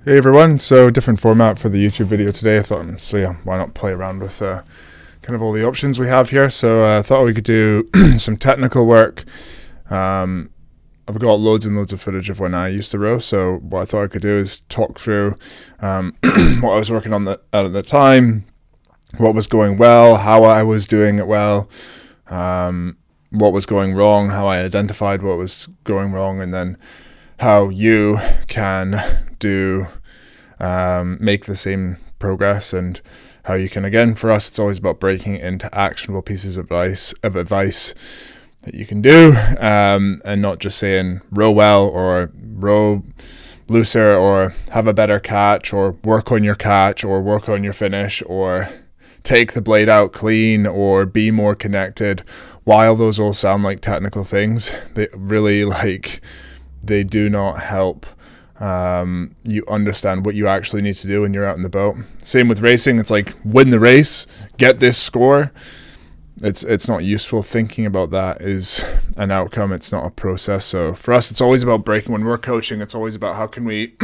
Hey everyone, so different format for the YouTube video today. I thought, why not play around with kind of all the options we have here. So I thought we could do some technical work. I've got loads and loads of footage of when I used to row, so what I thought I could do is talk through what I was working on at the time, what was going well, how I was doing it well, what was going wrong, how I identified what was going wrong, and then how you can make the same progress, and how you can, again, for us, it's always about breaking into actionable pieces of advice that you can do, and not just saying row well or row looser or have a better catch or work on your catch or work on your finish or take the blade out clean or be more connected. While those all sound like technical things, they really they do not help you understand what you actually need to do when you're out in the boat. Same with racing. It's like, win the race, get this score. It's not useful. Thinking about that is an outcome. It's not a process. So for us, it's always about breaking. When we're coaching, it's always about how can we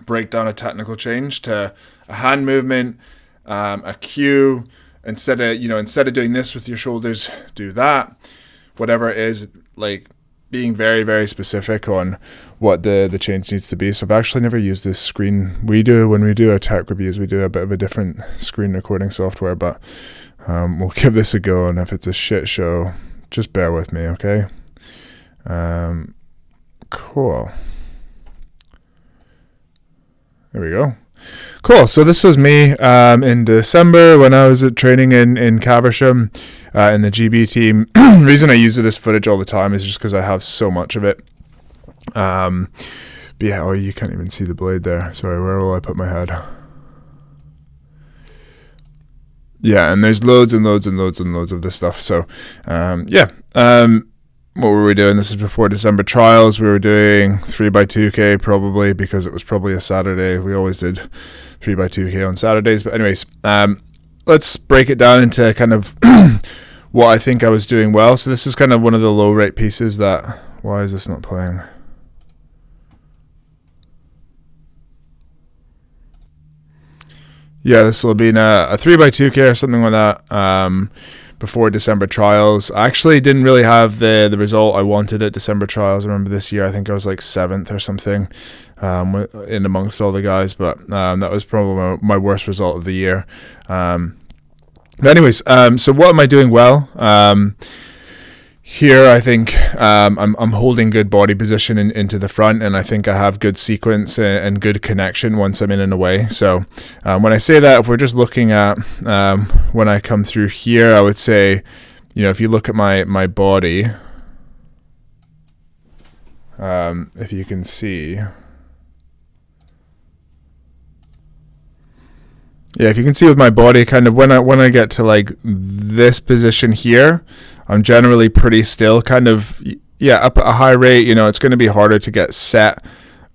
break down a technical change to a hand movement, a cue. Instead of doing this with your shoulders, do that. Whatever it is, like being very, very specific on what the change needs to be. So I've actually never used this screen. When we do our tech reviews, we do a bit of a different screen recording software, but we'll give this a go. And if it's a shit show, just bear with me, okay? Cool. There we go. Cool. So this was me in December when I was training in Caversham in the GB team. The reason I use this footage all the time is just because I have so much of it. But yeah, you can't even see the blade there. Sorry, where will I put my head? Yeah, and there's loads and loads and loads and loads of this stuff. So what were we doing? This is before December trials. We were doing 3x2K probably because it was probably a Saturday. We always did 3x2K on Saturdays. But anyways, let's break it down into kind of what I think I was doing well. So this is kind of one of the low rate pieces that... Why is this not playing? Yeah, this will be a 3x2K or something like that. Before December trials. I actually didn't really have the result I wanted at December trials. I remember this year, I think I was like 7th or something in amongst all the guys, but that was probably my worst result of the year. But anyways, so what am I doing well? Here, I think I'm holding good body position into the front, and I think I have good sequence and good connection once I'm in and away. So when I say that, if we're just looking at when I come through here, I would say, if you look at my body, if you can see... Yeah, if you can see with my body, kind of when I get to like this position here, I'm generally pretty still, kind of, up at a high rate. It's going to be harder to get set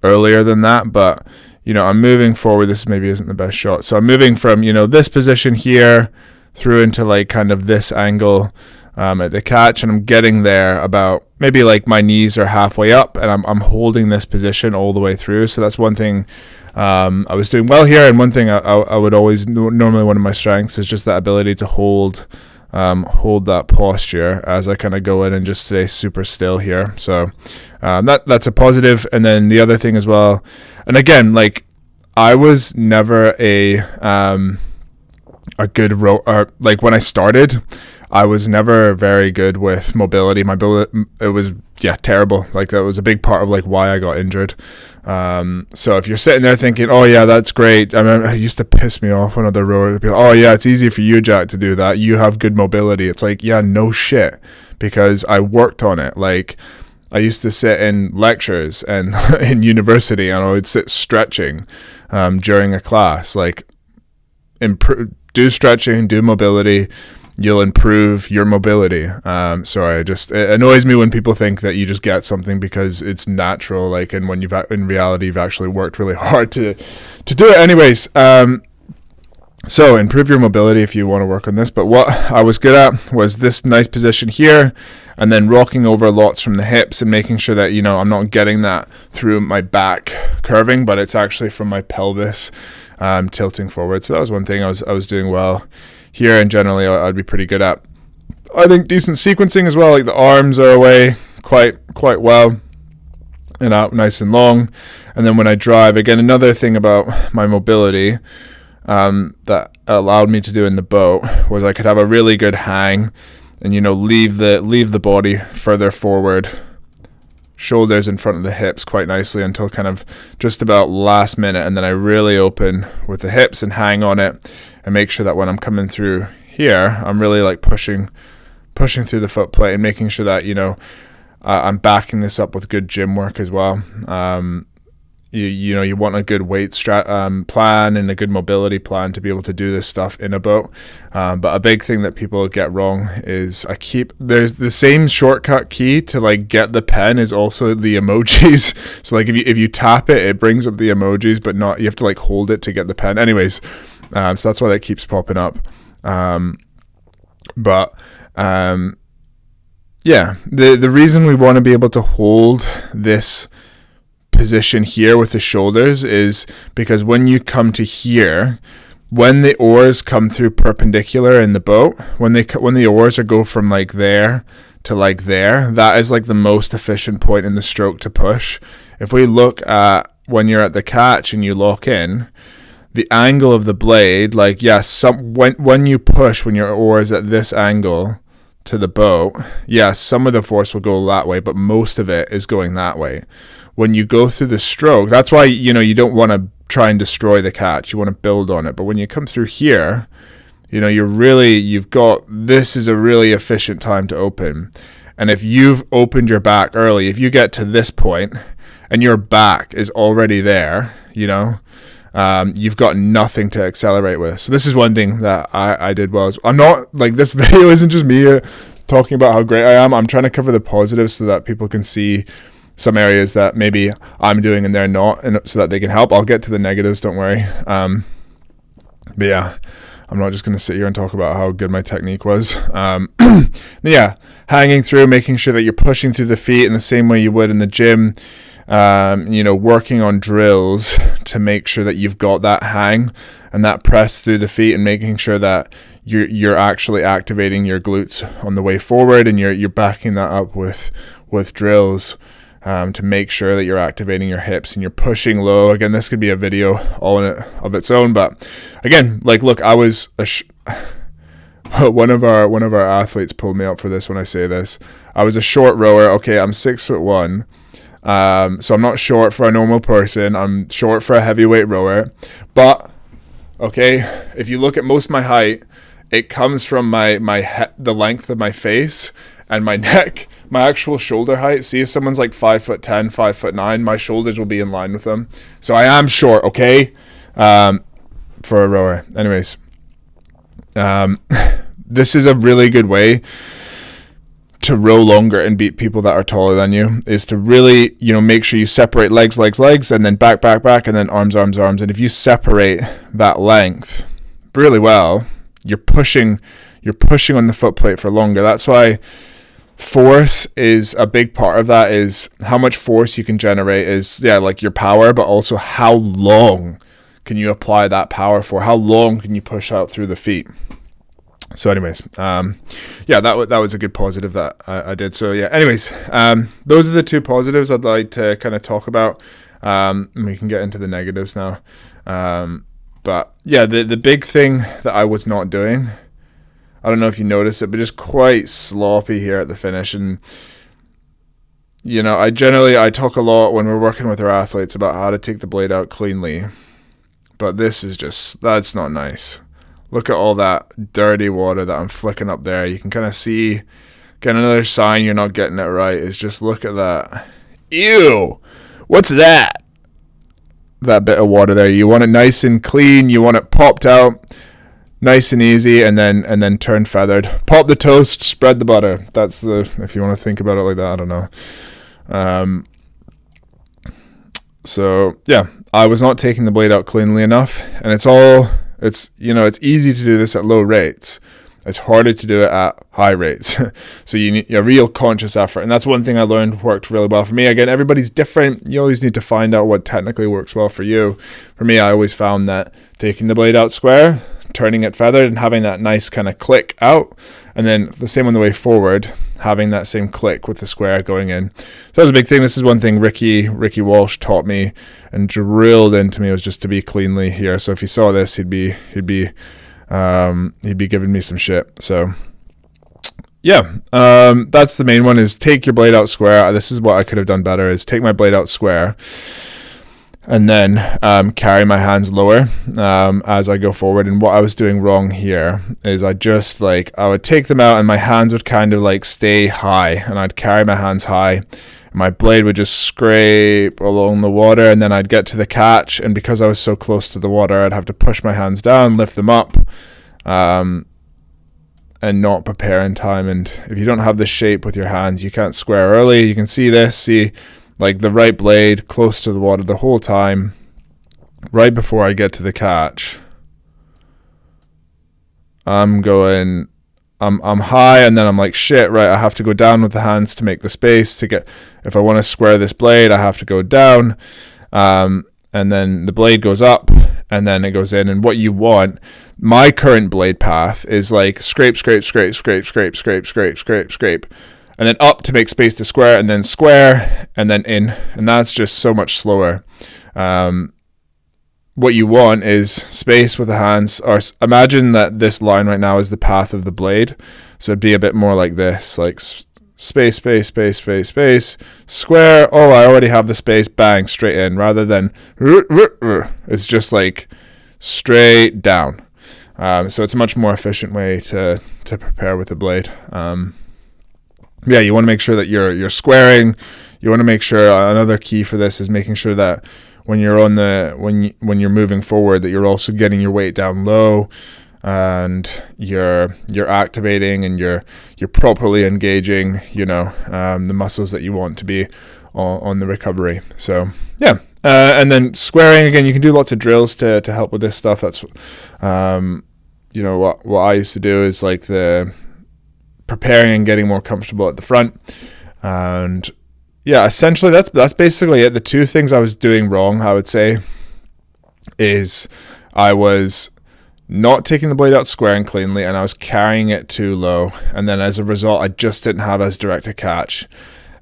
earlier than that, but, I'm moving forward. This maybe isn't the best shot. So I'm moving from, this position here through into like kind of this angle at the catch, and I'm getting there about maybe like my knees are halfway up, and I'm holding this position all the way through. So that's one thing I was doing well here, and one thing I would always, normally one of my strengths is just that ability to hold that posture as I kind of go in and just stay super still here. So that's a positive. And then the other thing as well, and again, like I was never a good rower. Like when I started, I was never very good with mobility. It was terrible. Like that was a big part of like why I got injured. So if you're sitting there thinking, oh yeah, that's great. I remember it used to piss me off when other rowers would be like, oh yeah, it's easy for you, Jack, to do that. You have good mobility. It's like, yeah, no shit, because I worked on it. Like I used to sit in lectures and in university, and I would sit stretching during a class. Like do stretching, do mobility. You'll improve your mobility. It annoys me when people think that you just get something because it's natural, like, and when in reality you've actually worked really hard to do it. Anyways, So improve your mobility if you want to work on this. But what I was good at was this nice position here, and then rocking over lots from the hips and making sure that, I'm not getting that through my back curving, but it's actually from my pelvis tilting forward. So that was one thing I was doing well here, and generally I'd be pretty good at. I think decent sequencing as well, like the arms are away quite well and out nice and long. And then when I drive, again, another thing about my mobility that allowed me to do in the boat was I could have a really good hang and leave the body further forward, shoulders in front of the hips quite nicely until kind of just about last minute, and then I really open with the hips and hang on it and make sure that when I'm coming through here, I'm really like pushing through the foot plate and making sure that I'm backing this up with good gym work as well. You want a good weight plan and a good mobility plan to be able to do this stuff in a boat. But a big thing that people get wrong is there's the same shortcut key to like get the pen is also the emojis. So like if you tap it, it brings up the emojis, but not, you have to like hold it to get the pen. Anyways, so that's why that keeps popping up. The reason we want to be able to hold this position here with the shoulders is because when you come to here, when the oars come through perpendicular in the boat, when the oars go from like there to like there, that is like the most efficient point in the stroke to push. If we look at when you're at the catch and you lock in, the angle of the blade, like yes, when you push, when your oar is at this angle to the boat, yes, some of the force will go that way, but most of it is going that way. When you go through the stroke, that's why you don't want to try and destroy the catch. You want to build on it. But when you come through here, this is a really efficient time to open. And if you've opened your back early, if you get to this point and your back is already there, you've got nothing to accelerate with. So this is one thing that I did well. I'm not like, this video isn't just me talking about how great I am. I'm trying to cover the positives so that people can see some areas that maybe I'm doing and they're not, and so that they can help. I'll get to the negatives, don't worry. But yeah, I'm not just going to sit here and talk about how good my technique was. Yeah, hanging through, making sure that you're pushing through the feet in the same way you would in the gym. Working on drills to make sure that you've got that hang and that press through the feet, and making sure that you're actually activating your glutes on the way forward, and you're backing that up with drills to make sure that you're activating your hips and you're pushing low. Again, this could be a video all in it of its own, but again, like, look, I was one of our athletes pulled me up for this when I say this. I was a short rower. Okay, I'm 6'1". So I'm not short for a normal person. I'm short for a heavyweight rower. But okay, if you look at most of my height, it comes from the length of my face and my neck, my actual shoulder height. See, if someone's like 5'10", 5'9", my shoulders will be in line with them. So I am short, okay, for a rower. Anyways, this is a really good way to row longer and beat people that are taller than you, is to really, make sure you separate legs, and then back, and then arms. And if you separate that length really well, you're pushing on the foot plate for longer. That's why force is a big part of that, is how much force you can generate is, like your power, but also how long can you apply that power for? How long can you push out through the feet? So anyways, that was a good positive that I did. So yeah, anyways, those are the two positives I'd like to kind of talk about. And we can get into the negatives now. But yeah, the big thing that I was not doing, I don't know if you noticed it, but just quite sloppy here at the finish. And, I talk a lot when we're working with our athletes about how to take the blade out cleanly. But this is that's not nice. Look at all that dirty water that I'm flicking up there. You can kind of see, again, another sign you're not getting it right is just look at that. Ew! What's that? That bit of water there. You want it nice and clean. You want it popped out, nice and easy, and then turn feathered. Pop the toast, spread the butter. That's if you want to think about it like that, I don't know. So yeah, I was not taking the blade out cleanly enough, and it's It's easy to do this at low rates. It's harder to do it at high rates. So you need a real conscious effort. And that's one thing I learned worked really well for me. Again, everybody's different. You always need to find out what technically works well for you. For me, I always found that taking the blade out square, turning it feathered, and having that nice kind of click out, and then the same on the way forward, having that same click with the square going in. So that was a big thing. This is one thing Ricky Walsh taught me and drilled into me, was just to be cleanly here. So if he saw this, he'd be giving me some shit. So yeah, that's the main one, is take your blade out square. This is what I could have done better, is take my blade out square and then carry my hands lower as I go forward. And what I was doing wrong here is I would take them out and my hands would kind of like stay high, and I'd carry my hands high. My blade would just scrape along the water, and then I'd get to the catch, and because I was so close to the water, I'd have to push my hands down, lift them up, and not prepare in time. And if you don't have the shape with your hands, you can't square early. You can see like the right blade close to the water the whole time. Right before I get to the catch, I'm high, and then I'm like, shit, right, I have to go down with the hands to make the space to get, if I want to square this blade, I have to go down, and then the blade goes up, and then it goes in. And what you want, my current blade path is like scrape, scrape, scrape, scrape, scrape, scrape, scrape, scrape, scrape, and then up to make space to square, and then square, and then in, and that's just so much slower. What you want is space with the hands, or imagine that this line right now is the path of the blade. So it'd be a bit more like this, like space, space, space, space, space, square. Oh, I already have the space, bang, straight in, rather than it's just like straight down. So it's a much more efficient way to prepare with the blade. Yeah, you want to make sure that you're squaring. You want to make sure, another key for this is making sure that when you're when you're moving forward, that you're also getting your weight down low, and you're activating and you're properly engaging, the muscles that you want to be on the recovery. So yeah, and then squaring, again, you can do lots of drills to help with this stuff. That's what I used to do, is like the preparing and getting more comfortable at the front. And yeah, essentially that's basically it. The two things I was doing wrong, I would say, is I was not taking the blade out square and cleanly, and I was carrying it too low, and then as a result I just didn't have as direct a catch.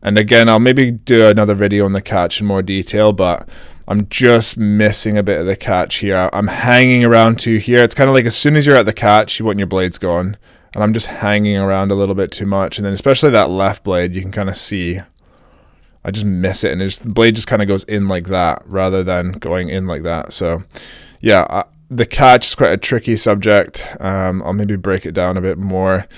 And again, I'll maybe do another video on the catch in more detail, but I'm just missing a bit of the catch here. I'm hanging around to here. It's kind of like as soon as you're at the catch, you want your blades gone, and I'm just hanging around a little bit too much. And then especially that left blade, you can kind of see I just miss it, and the blade just kind of goes in like that rather than going in like that. So yeah, the catch is quite a tricky subject. I'll maybe break it down a bit more,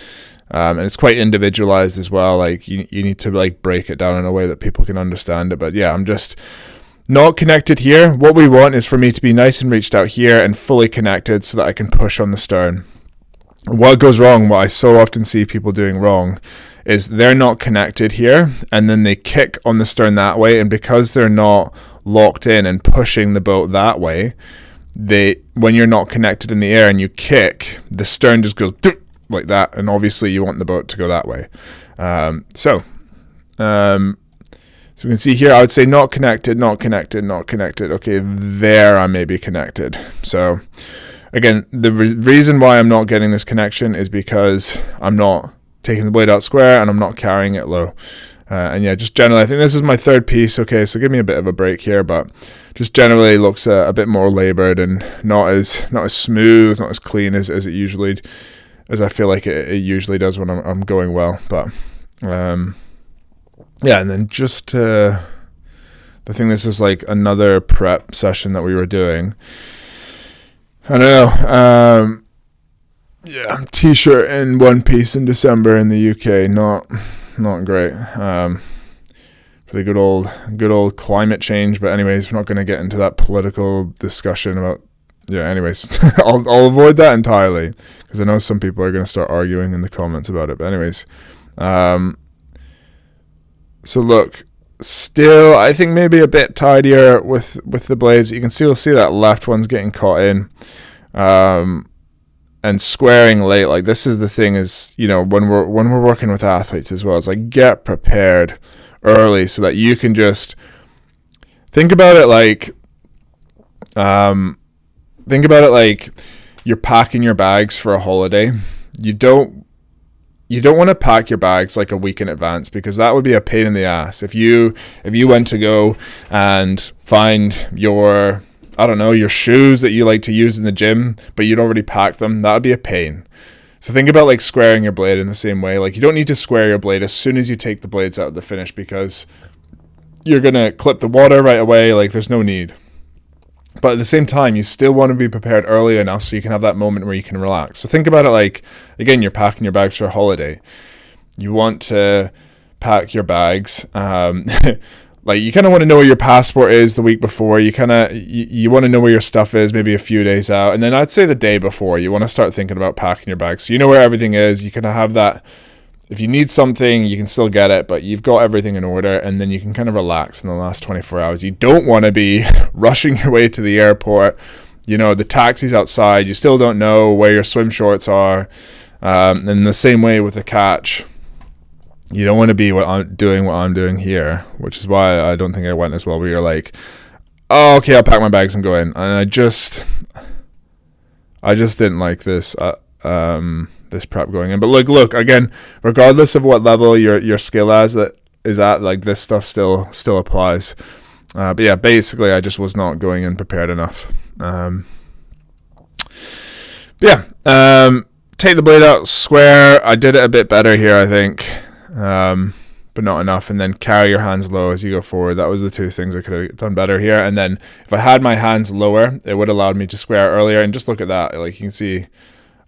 and it's quite individualized as well. Like you need to like break it down in a way that people can understand it. But yeah, I'm just not connected here. What we want is for me to be nice and reached out here and fully connected so that I can push on the stern. What goes wrong, what I so often see people doing wrong, is they're not connected here, and then they kick on the stern that way, and because they're not locked in and pushing the boat that way, when you're not connected in the air and you kick, the stern just goes like that, and obviously you want the boat to go that way. So we can see here, I would say not connected, not connected, not connected. Okay, there I may be connected. So again, the reason why I'm not getting this connection is because I'm not taking the blade out square and I'm not carrying it low. And yeah, just generally, I think this is my third piece. Okay, so give me a bit of a break here, but just generally looks a bit more labored and not as smooth, not as clean as it usually, as I feel like it usually does when I'm going well. But yeah, and then just I think this was like another prep session that we were doing. I don't know. Yeah, t-shirt and one piece in December in the UK, not great. For the good old climate change. But anyways, we're not going to get into that political discussion about. Yeah, anyways, I'll avoid that entirely because I know some people are going to start arguing in the comments about it. But anyways, so look, still I think maybe a bit tidier with the blades. You can still see that left one's getting caught in. And squaring late, like this is the thing is, when we're working with athletes as well, it's like get prepared early so that you can just think about it like you're packing your bags for a holiday. You don't want to pack your bags like a week in advance, because that would be a pain in the ass. If you went to go and find your shoes that you like to use in the gym, but you'd already packed them, that would be a pain. So think about like squaring your blade in the same way. Like you don't need to square your blade as soon as you take the blades out of the finish, because you're going to clip the water right away. Like there's no need. But at the same time, you still want to be prepared early enough so you can have that moment where you can relax. So think about it like, again, you're packing your bags for a holiday. You want to pack your bags. Like you kind of want to know where your passport is the week before. You want to know where your stuff is maybe a few days out. And then I'd say the day before, you want to start thinking about packing your bags. So you know where everything is. You can have that. If you need something, you can still get it, but you've got everything in order, and then you can kind of relax in the last 24 hours. You don't want to be rushing your way to the airport. The taxi's outside. You still don't know where your swim shorts are. And in the same way with the catch, you don't want to be what I'm doing here, which is why I don't think I went as well, where you're like, oh, okay, I'll pack my bags and go in. And I just didn't like this. This prep going in. But look again, regardless of what level your skill is at, like this stuff still applies. But yeah, basically I just was not going in prepared enough. Take the blade out, square. I did it a bit better here, I think, but not enough. And then carry your hands low as you go forward. That was the two things I could have done better here. And then if I had my hands lower, it would have allowed me to square earlier. And just look at that, like you can see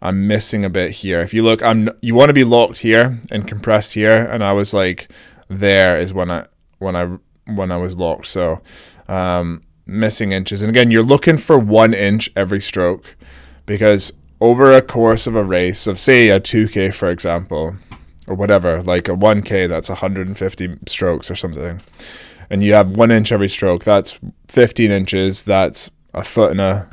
I'm missing a bit here. If you look, you want to be locked here and compressed here, and I was like, there is when I was locked. So missing inches. And again, you're looking for 1 inch every stroke, because over a course of a race of say a 2K, for example, or whatever, like a 1K, that's 150 strokes or something, and you have 1 inch every stroke, that's 15 inches. That's a foot and a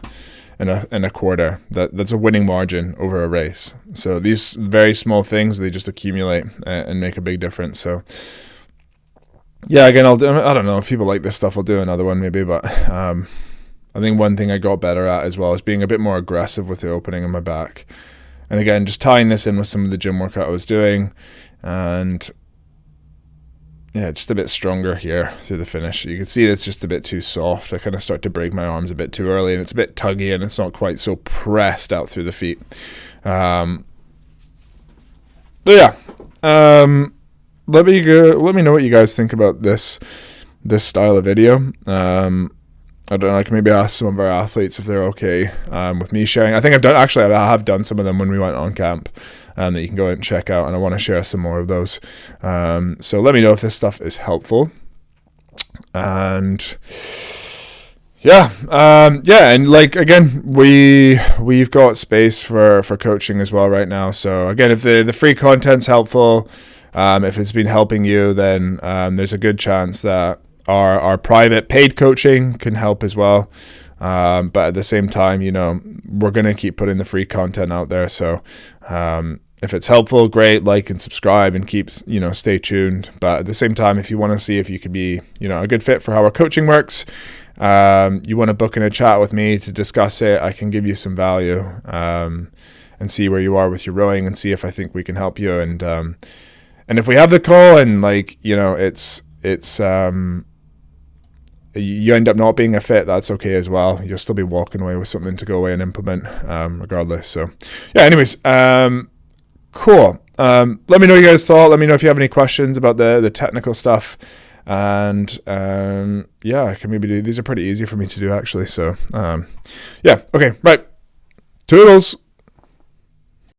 quarter. That's a winning margin over a race. So these very small things, they just accumulate and make a big difference. So yeah, again, I don't know if people like this stuff, I'll do another one maybe, but I think one thing I got better at as well is being a bit more aggressive with the opening of my back. And again, just tying this in with some of the gym work I was doing, and yeah, just a bit stronger here through the finish. You can see it's just a bit too soft. I kind of start to break my arms a bit too early, and it's a bit tuggy, and it's not quite so pressed out through the feet. But yeah, let me know what you guys think about this style of video. I don't know, I can maybe ask some of our athletes if they're okay with me sharing. I think I have done some of them when we went on camp, that you can go and check out, and I want to share some more of those. So let me know if this stuff is helpful. And and like again, we've got space for coaching as well right now. So again, if the free content's helpful, if it's been helping you, then there's a good chance that our private paid coaching can help as well. But at the same time, we're going to keep putting the free content out there. So if it's helpful, great, like and subscribe and stay tuned. But at the same time, if you want to see if you could be, a good fit for how our coaching works, you want to book in a chat with me to discuss it, I can give you some value and see where you are with your rowing and see if I think we can help you. And if we have the call and it's you end up not being a fit, that's okay as well. You'll still be walking away with something to go away and implement regardless. So yeah, anyways, cool. Let me know what you guys thought. Let me know if you have any questions about the technical stuff. And I can maybe do, these are pretty easy for me to do actually. So yeah, okay, right. Toodles.